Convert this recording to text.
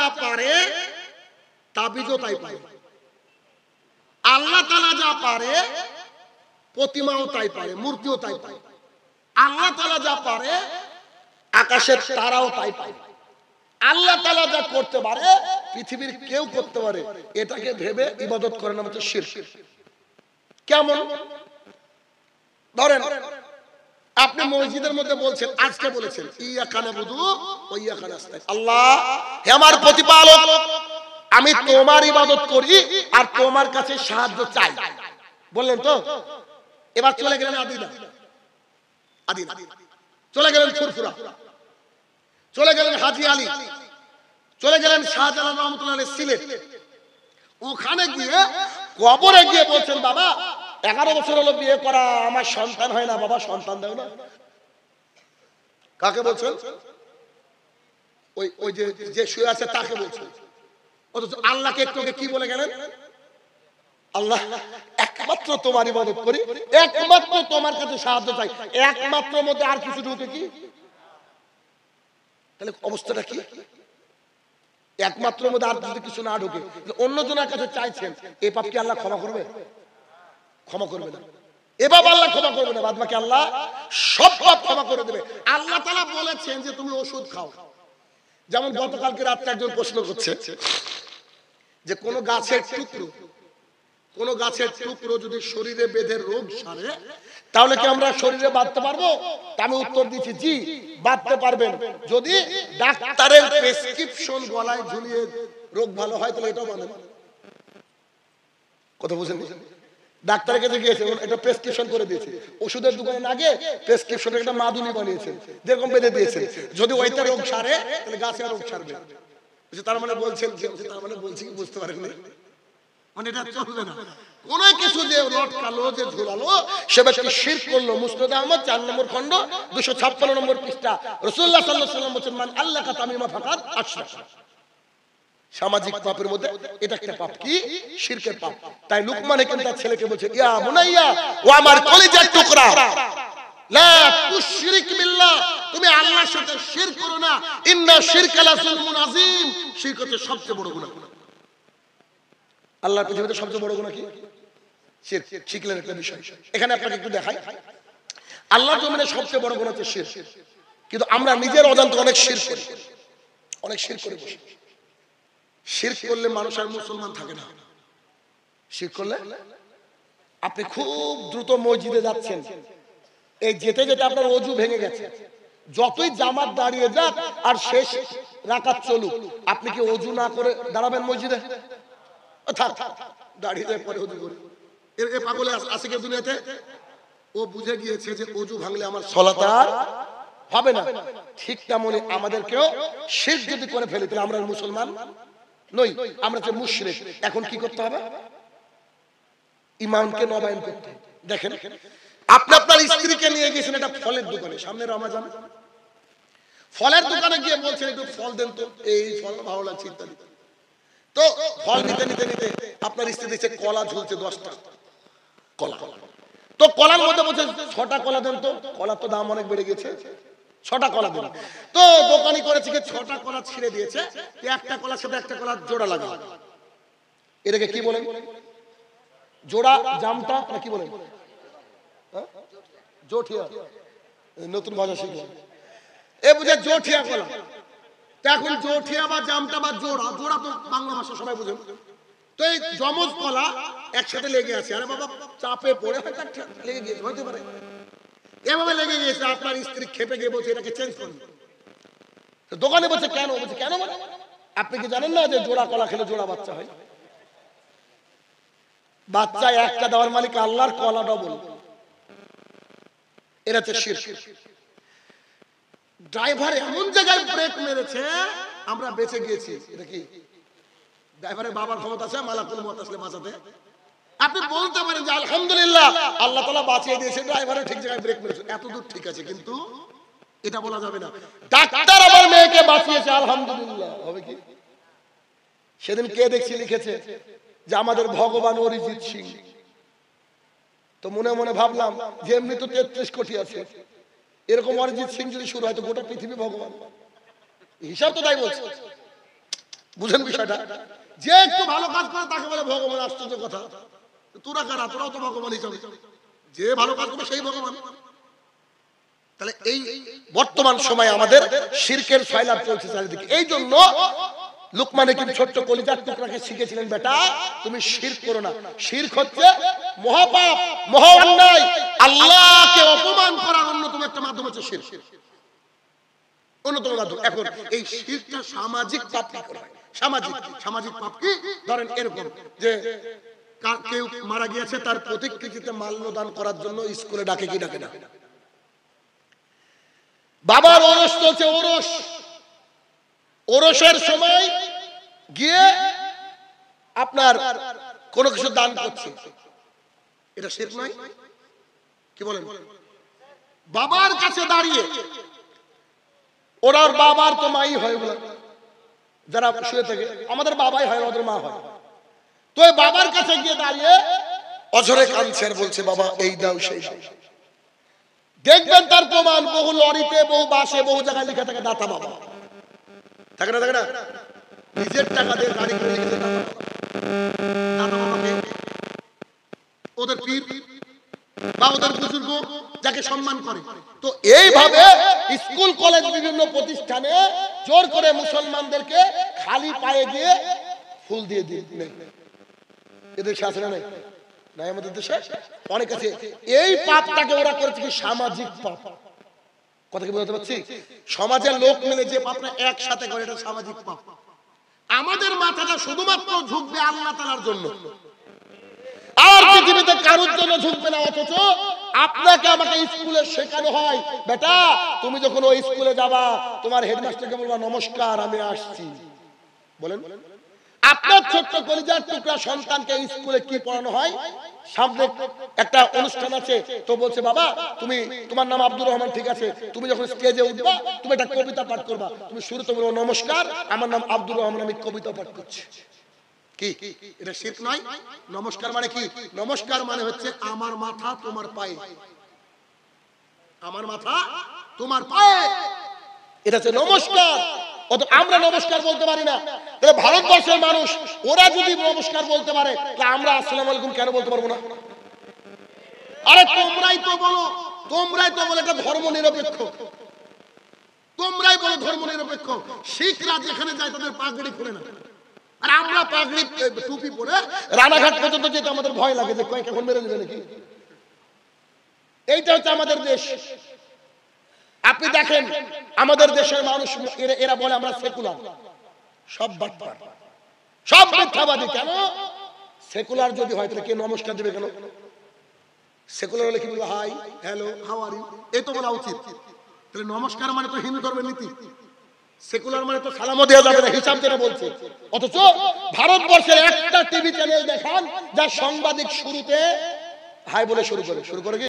যা পারে তাবিজও তাই পারে, আল্লাহ তাআলা যা পারে প্রতিমাও তাই পারে, মূর্তিও তাই পারে। আল্লাহ তাআলা যা পারে আকাশের তারাও তাই পারে। আল্লাহ তাআলা যা করতে পারে পৃথিবীর কেউ করতে পারে, এটাকে ভেবে ইবাদত করার নাম হচ্ছে শিরক। কেমন? ধরেন আপনি মসজিদের মধ্যে বলছেন, আজকে বলেছেন ইয়াকা নাবুদু ওয়া ইয়াকা নাস্তাইন, আল্লাহ হে আমার প্রতিপালক আমি তোমার ইবাদত করি আর তোমার কাছে সাহায্য চাই, বললেন তো? এবার চলে গেলেন আদিনা, চলে গেলেন ফুরফুরা, চলে গেলেন হাজী আলী, চলে গেলেন শাহজালাল রহমাতুল্লাহ আলাইহি সিলেট। ওখানে গিয়ে কবরে গিয়ে বলছেন, বাবা 11 বছর হলো বিয়ে করা, আমার সন্তান হয় না, বাবা সন্তান দাও না। কাকে বলছেন? ওই যে শুয়ে আছে তাকে বলছেন। অথচ আল্লাহকে একটু কি বলে গেলেন? আল্লাহ একমাত্র তোমার ইবাদত করি, একমাত্র তোমার কাছে সাহায্য চাই, একমাত্র মধ্যে আর কিছু ঢুকে কি? তাহলে অবস্থাটা কি? একমাত্র মধ্যে আর যদি কিছু না ঢুকে, অন্য জনের কাছে চাইছেন, এই পাপ কি আল্লাহ ক্ষমা করবে? ক্ষমা করবে না। এবার আল্লাহ ক্ষমা করবে না, বাদ বাকি আল্লাহ সব পাপ ক্ষমা করে দেবে। আল্লাহ তাআলা বলেছেন যে তুমি ওষুধ খাও। যেমন গতকালকে রাতে একজন প্রশ্ন করছে যে কোন গাছের টুকরো যদি শরীরে বেঁধে রোগ সারে তাহলে কি আমরা শরীরে বাঁধতে পারবো? আমি উত্তর দিচ্ছি জি, বাঁধতে পারবেন, যদি ডাক্তারের প্রেসক্রিপশন গলায় ঝুলিয়ে রোগ ভালো হয় তাহলে এটাও বাঁধেন। কথা বুঝেন? ডাক্তারের কাছে গিয়েছে, এটা প্রেসক্রিপশন করে দিয়েছে, ওষুধের দোকানে না গিয়ে প্রেসক্রিপশনে একটা মাদুলি বানিয়েছে, যেরকম বেঁধে দিয়েছে, যদি ওইটা রোগ সারে তাহলে গাছের রোগ সারবে। তার মানে বলছেন, তার মানে বলছি কি বুঝতে পারেন না? মানে এটা চলবে না। কোন কিছু যে লটকালো, যে ঝুলালো, সে ব্যক্তি শিরক করলো। মুসনাদ আহমদ 4 নম্বর খণ্ড 256 নম্বর পৃষ্ঠা, রাসূলুল্লাহ সাল্লাল্লাহু আলাইহি ওয়াসাল্লাম বলেন, মান আল্লাকা তামিমা ফাকাদ আশরাকা। সামাজিক পাপের মধ্যে এটা একটা পাপ, কি? শিরকের পাপ। তাই লুকমান হাকিম তার ছেলেকে বলছে, ইয়া বুনাইয়া, ও আমার কলিজার টুকরা, লা তুশরিক বিল্লাহ, তুমি আল্লাহর সাথে শিরক করো না, ইন্না শিরকা লাযুলমুন আযীম, শিরক হচ্ছে সবচেয়ে বড় গুনাহ। আল্লাহর পৃথিবীতে সবচেয়ে বড় গুনাহ কি? শিরক। শিরকের একটা বিষয় এখানে আপনাকে একটু দেখাই। আল্লাহর জমিনে সবচেয়ে বড় গুনাহ হচ্ছে শিরক, কিন্তু আমরা নিজের অজান্তে অনেক শিরক করি, অনেক শিরক করে বসি। শিরক করলে মানুষ আর মুসলমান থাকে না। শিরক করলে আপনি খুব দ্রুত মসজিদে যাচ্ছেন, এই যেতে যেতে আপনার ওযু ভেঙে গেছে, যতই জামাত দাঁড়িয়ে যাক আর শেষ রাকাত চলুক, আপনি কি ওযু না করে দাঁড়াবেন মসজিদে? থাক, দাঁড়িয়ে যায় পরে ওযু করে। এ পাগলে আছে কি দুনিয়াতে? ও বুঝে গিয়েছে যে ওযু ভাঙলে আমার সালাত আর হবে না। ঠিক তেমনই আমাদেরকেও শিরক যদি করে ফেলি তাহলে আমরা মুসলমান নই, আমরা যে মুশরিক। এখন কি করতে হবে? ঈমানকে নবায়ন করতে হবে। দেখেন, আপনি আপনার স্ত্রীকে নিয়ে গেছেন একটা ফলের দোকানে, সামনে রমজান, ফলের দোকানে গিয়ে বলছেন একটু ফল দেন তো, এই ফল ভালো লাগছে ইত্যাদি। তো ফল নিতে নিতে নিতে আপনার স্ত্রী দেখছে কলা ঝুলছে 10টা কলা। তো কলার মধ্যে বলছে 6টা কলা দেন তো, কলার তো দাম অনেক বেড়ে গেছে, 6টা কলা দেন। তো দোকানি করেছে কি 6টা কলা ছিঁড়ে দিয়েছে, একটা কলার সাথে একটা কলার জোড়া লাগা। এটাকে কি বলেন? জোড়া জামটা না কি বলেন? জোঠিয়া, নতুন ভাষা শিখলাম। এ বুঝে জোঠিয়া কলা। এখন জোঠিয়া বা জামটা বা জোড়া, জোড়া তো বাংলা ভাষা সবাই বুঝেন। তো এই জমজ কলা একসাথে লেগে আছে, আরে বাবা চাপে পড়ে হয়তো লেগে গিয়েছে, হতে পারে এভাবে লেগে গিয়েছে। আপনার স্ত্রী খেপে গিয়ে বলছে এটাকে চেঞ্জ করুন। দোকানে বলছে কেন? বলছে কেন মানে আপনি কি জানেন না যে জোড়া কলা খেলে জোড়া বাচ্চা হয়? বাচ্চা একটা দেওয়ার মালিক আল্লাহর, কলা ডবল। এটা হচ্ছে শিরক। ড্রাইভার এমন জায়গায় ব্রেক মেরেছে আমরা বেঁচে গিয়েছি। এটা কি ড্রাইভারের বাবার ক্ষমতা আছে মালাকুল মউত আসলে বাঁচাতে? আপনি বলতে পারেন যে আলহামদুলিল্লাহ আল্লাহ তাআলা বাঁচিয়ে দিয়েছে, ড্রাইভারের ঠিক জায়গায় ব্রেক মেরেছে, এতদূর ঠিক আছে, কিন্তু এটা বলা যাবে না ডাক্তার আমার মেয়েকে বাঁচিয়েছে আলহামদুলিল্লাহ। হবে কি? সেদিন কে দেখছি লিখেছে যে আমাদের ভগবান অরিজিৎ সিং। তো মনে মনে ভাবলাম যে এমনি তো 33 কোটি আছে, এরকম অরিজিৎ সিং যদি শুরু হয় তো গোটা পৃথিবী ভগবান, হিসাব তো তাই বলছে। বুঝেন বিষয়টা? যে একটু ভালো কাজ করে তাকে বলে ভগবান। আশ্চর্য কথা, তোরা কারা? তোরাও তো ভগবান হিসাবে, যে ভালো কাজ করবে সেই ভগবান। তাহলে এই বর্তমান সময়ে আমাদের শিরকের ফাইলাপ চলছে চারিদিকে। এই জন্য লুকমান হাকিম ছোট্ট কলিজার টুকরাকে শিখেছিলেন, বেটা তুমি শিরক করো না। শিরক হচ্ছে মহাপাপ, মহা অন্যায়। আল্লাহকে অপমান করার অন্যতম একটা মাধ্যম হচ্ছে শিরক, অন্যতম মাধ্যম। এখন এই শিরকটা সামাজিক পাপ কি করে? সামাজিক পাপ কি? ধরেন এরকম যে কেউ মারা গিয়েছে, তার প্রতিকৃতিতে মাল্যদান করার জন্য স্কুলে ডাকে কি ডাকে না? বাবার ওরস চলছে, ওরসের সময় গিয়ে আপনার কোন কিছু দান করছে, এটা শিরক নয়? কি বলেন? বাবার কাছে দাঁড়িয়ে, ওরার বাবার তো মাই হয়, যারা শুয়ে থাকে আমাদের বাবাই হয়, ওদের মা হয়। তো বাবার কাছে গিয়ে দাঁড়িয়ে অঝরে কাঁদছে আর বলছে বাবা এই দাও সেই দাও। দেখবেন তার প্রমাণ বহু লরিতে, বহু বাসে, বহু জায়গায় লেখা থাকে দাতা বাবা। থাকে না? থাকে না? নিজের টাকা দিয়ে গাড়ি করে লিখেছে দাতা বাবাকে, ওদের পীর বা ওদের বুজুর্গ যাকে সম্মান করে। তো এইভাবে স্কুল কলেজ বিভিন্ন প্রতিষ্ঠানে জোর করে মুসলমানদেরকে খালি পায়ে গিয়ে ফুল দিয়ে দিয়ে এদের শাসনে নাই নাই আমাদের দেশে অনেক আছে। এই পাপটাকে ওরা করেছে কি সামাজিক পাপ। কথা কি বলতে পারছি? সমাজের লোক মিলে যে পাপটা একসাথে করে, এটা সামাজিক পাপ। আমাদের মাথাটা শুধুমাত্র ঝুঁকবে আল্লাহ তাআলার জন্য, আর পৃথিবীতে কারোর জন্য ঝুঁকবে না। অথচ আপনাকে আমাকে স্কুলে শেখানো হয়, বেটা তুমি যখন ওই স্কুলে যাবা তোমার হেডমাস্টারকে বলবা নমস্কার আমি আসছি। বলেন আপনার ছোট্ট কলিজার টুকরা সন্তানকে স্কুলে কি পড়ানো হয়? সামনে একটা অনুষ্ঠান আছে, তো বলছে বাবা তুমি, তোমার নাম আব্দুর রহমান, ঠিক আছে, তুমি যখন স্টেজে উঠবা তুমি একটা কবিতা পাঠ করবা। তুমি শুরুতে বলবো নমস্কার আমার নাম আব্দুর রহমান, আমি কবিতা পাঠ করছি। কি এটা শিরক নয়? নমস্কার মানে কি? নমস্কার মানে হচ্ছে আমার মাথা তোমার পায়ে, আমার মাথা তোমার পায়ে, এটা হচ্ছে নমস্কার। অত আমরা নমস্কার বলতে পারি না। তাহলে ভারতবর্ষের মানুষ ওরা যদি নমস্কার বলতে পারে, তাহলে আমরা আসসালামু আলাইকুম কেন বলতে পারবো না? আরে তোমরাই তো বলো, এটা ধর্ম নিরপেক্ষ, তোমরাই বলো ধর্ম নিরপেক্ষ। শিখরা যেখানে যায় তাদের পাগড়ি খুলে না, আর আমরা পাগড়ি টুপি পরে রানাঘাট পর্যন্ত যেতে আমাদের ভয় লাগে যে কয়েক এখন মেরে দেবে নাকি। এইটা হচ্ছে আমাদের দেশ। আপনি দেখেন আমাদের দেশের মানুষ এরা বলে আমরা সেকুলার, সব বাটপার, সব মিথ্যাবাদী। কেন? সেকুলার যদি হয় তাহলে কে নমস্কার দেবে কেন? সেকুলার হলে কি বলবো? Hi, hello, how are you, এই তো বলা উচিত। তাহলে নমস্কার মানে তো হিন্দু ধর্মের নীতি, সেকুলার মানে তো সালামও দেওয়া যাবে না, হিসাব যেটা বলছে। অথচ ভারতবর্ষের একটা টিভি চ্যানেল দেখান যার সাংবাদিক শুরুতে হাই বলে শুরু করে কি